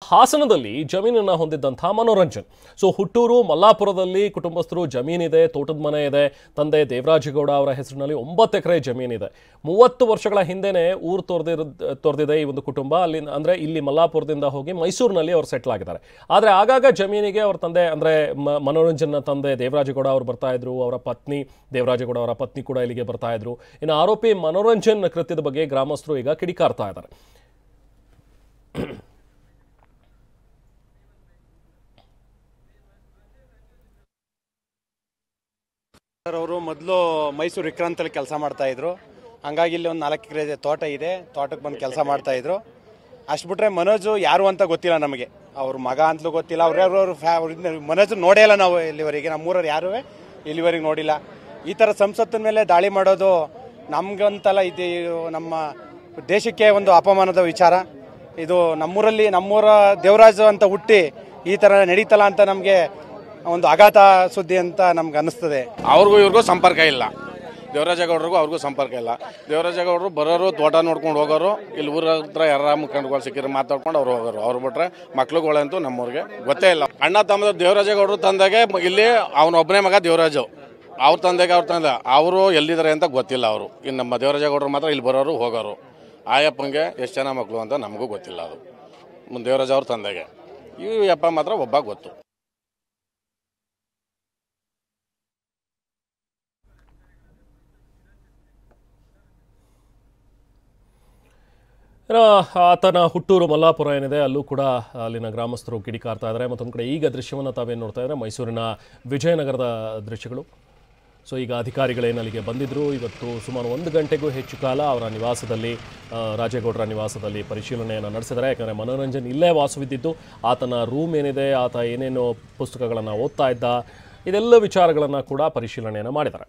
ಹಾಸನದಲ್ಲಿ ಜಮೀನನ್ನು ಹೊಂದಿದ್ದಂತಹ ಮನೋರಂಜನ್. ಸೊ ಹುಟ್ಟೂರು ಮಲ್ಲಾಪುರದಲ್ಲಿ ಕುಟುಂಬಸ್ಥರು ಜಮೀನಿದೆ, ತೋಟದ ಮನೆ ಇದೆ. ತಂದೆ ದೇವರಾಜೇಗೌಡ ಅವರ ಹೆಸರಿನಲ್ಲಿ 9 ಎಕರೆ ಜಮೀನಿದೆ. 30 ವರ್ಷಗಳ ಹಿಂದೆನೇ ಊರು ತೊರೆದಿದೆ ಈ ಒಂದು ಕುಟುಂಬ. ಅಲ್ಲಿ ಅಂದರೆ ಇಲ್ಲಿ ಮಲ್ಲಾಪುರದಿಂದ ಹೋಗಿ ಮೈಸೂರಿನಲ್ಲಿ ಅವರು ಸೆಟ್ಲ್ ಆಗಿದ್ದಾರೆ. ಆದರೆ ಆಗಾಗ ಜಮೀನಿಗೆ ಅವ್ರ ತಂದೆ ಅಂದರೆ ಮನೋರಂಜನ್ನ ತಂದೆ ದೇವರಾಜೇಗೌಡ ಅವರು ಬರ್ತಾ ಇದ್ರು. ಅವರ ಪತ್ನಿ ದೇವರಾಜೇಗೌಡ ಅವರ ಪತ್ನಿ ಕೂಡ ಇಲ್ಲಿಗೆ ಬರ್ತಾ ಇದ್ರು. ಇನ್ನು ಆರೋಪಿ ಮನೋರಂಜನ್ ಕೃತ್ಯದ ಬಗ್ಗೆ ಗ್ರಾಮಸ್ಥರು ಈಗ ಕಿಡಿಕಾರ್ತಾ ಇದ್ದಾರೆ. ಅವರು ಮೊದಲು ಮೈಸೂರು ವಿಕ್ರಾಂತಲ್ಲಿ ಕೆಲಸ ಮಾಡ್ತಾ ಇದ್ರು. ಹಂಗಾಗಿ ಇಲ್ಲಿ ಒಂದು 4 ಎಕರೆ ತೋಟ ಇದೆ, ತೋಟಕ್ಕೆ ಬಂದು ಕೆಲಸ ಮಾಡ್ತಾ ಇದ್ರು. ಅಷ್ಟು ಬಿಟ್ರೆ ಮನೋಜು ಯಾರು ಅಂತ ಗೊತ್ತಿಲ್ಲ ನಮಗೆ. ಅವ್ರ ಮಗ ಅಂತಲೂ ಗೊತ್ತಿಲ್ಲ. ಮನೋಜ್ ನೋಡೇ ಇಲ್ಲ ನಾವು ಇಲ್ಲಿವರೆಗೆ. ನಮ್ಮೂರವ್ರು ಯಾರೂ ಇಲ್ಲಿವರೆಗೆ ನೋಡಿಲ್ಲ. ಈ ಥರ ಸಂಸತ್ತಿನ ಮೇಲೆ ದಾಳಿ ಮಾಡೋದು ನಮ್ಗಂತಲ್ಲ, ಇದು ನಮ್ಮ ದೇಶಕ್ಕೆ ಒಂದು ಅಪಮಾನದ ವಿಚಾರ. ಇದು ನಮ್ಮೂರ ದೇವರಾಜ್ ಅಂತ ಹುಟ್ಟಿ ಈ ಥರ ನಡೀತಲ್ಲ ಅಂತ ನಮಗೆ ಒಂದು ಆಘಾತ ಸುದ್ದಿ ಅಂತ ನಮ್ಗೆ ಅನ್ನಿಸ್ತದೆ. ಅವ್ರಿಗೂ ಇವ್ರಿಗೂ ಸಂಪರ್ಕ ಇಲ್ಲ. ದೇವರಾಜೇಗೌಡರಿಗೂ ಅವ್ರಿಗೂ ಸಂಪರ್ಕ ಇಲ್ಲ. ದೇವರಾಜೇಗೌಡರು ಬರೋರು, ತೋಟ ನೋಡ್ಕೊಂಡು ಹೋಗೋರು. ಇಲ್ಲಿ ಊರ ಹತ್ರ ಯಾರ ಮುಖಂಡಗಳು ಸಿಕ್ಕಿದ್ರೆ ಮಾತಾಡ್ಕೊಂಡು ಅವ್ರು ಹೋಗೋರು. ಅವ್ರು ಬಿಟ್ರೆ ಮಕ್ಳುಗಳಂತೂ ನಮ್ಮೂರಿಗೆ ಗೊತ್ತೇ ಇಲ್ಲ. ಅಣ್ಣ ತಮ್ಮ ದೇವರಾಜೇಗೌಡರು ತಂದೆಗೆ ಇಲ್ಲಿ ಅವನೊಬ್ಬನೇ ಮಗ ದೇವರಾಜು. ಅವ್ರ ತಂದೆಗೆ ಅವರು ಎಲ್ಲಿದ್ದಾರೆ ಅಂತ ಗೊತ್ತಿಲ್ಲ. ಅವರು ಇನ್ನು ನಮ್ಮ ದೇವರಾಜೇಗೌಡರು ಮಾತ್ರ ಇಲ್ಲಿ ಬರೋರು ಹೋಗೋರು. ಆಯಪ್ಪಂಗೆ ಎಷ್ಟು ಜನ ಮಕ್ಕಳು ಅಂತ ನಮಗೂ ಗೊತ್ತಿಲ್ಲ. ಅದು ದೇವರಾಜ ಅವ್ರ ತಂದೆಗೆ. ಈ ಯಪ್ಪ ಮಾತ್ರ ಒಬ್ಬ ಗೊತ್ತು. ಆತನ ಹುಟ್ಟೂರು ಮಲ್ಲಾಪುರ ಏನಿದೆ, ಅಲ್ಲೂ ಕೂಡ ಅಲ್ಲಿನ ಗ್ರಾಮಸ್ಥರು ಕಿಡಿಕಾರ್ತಾ ಇದ್ದಾರೆ. ಮತ್ತೊಂದು ಕಡೆ ಈಗ ದೃಶ್ಯವನ್ನು ತಾವೇನು ನೋಡ್ತಾ ಇದ್ದಾರೆ, ಮೈಸೂರಿನ ವಿಜಯನಗರದ ದೃಶ್ಯಗಳು. ಸೊ ಈಗ ಅಧಿಕಾರಿಗಳೇನು ಅಲ್ಲಿಗೆ ಬಂದಿದ್ದರು. ಇವತ್ತು ಸುಮಾರು 1 ಗಂಟೆಗೂ ಹೆಚ್ಚು ಕಾಲ ಅವರ ನಿವಾಸದಲ್ಲಿ, ರಾಜೇಗೌಡರ ನಿವಾಸದಲ್ಲಿ ಪರಿಶೀಲನೆಯನ್ನು ನಡೆಸಿದ್ದಾರೆ. ಯಾಕಂದರೆ ಮನೋರಂಜನ್ ಇಲ್ಲೇ ವಾಸವಿದ್ದಿದ್ದು. ಆತನ ರೂಮ್ ಏನಿದೆ, ಆತ ಏನೇನು ಪುಸ್ತಕಗಳನ್ನು ಓದ್ತಾ ಇದ್ದ, ಇದೆಲ್ಲ ವಿಚಾರಗಳನ್ನು ಕೂಡ ಪರಿಶೀಲನೆಯನ್ನು ಮಾಡಿದ್ದಾರೆ.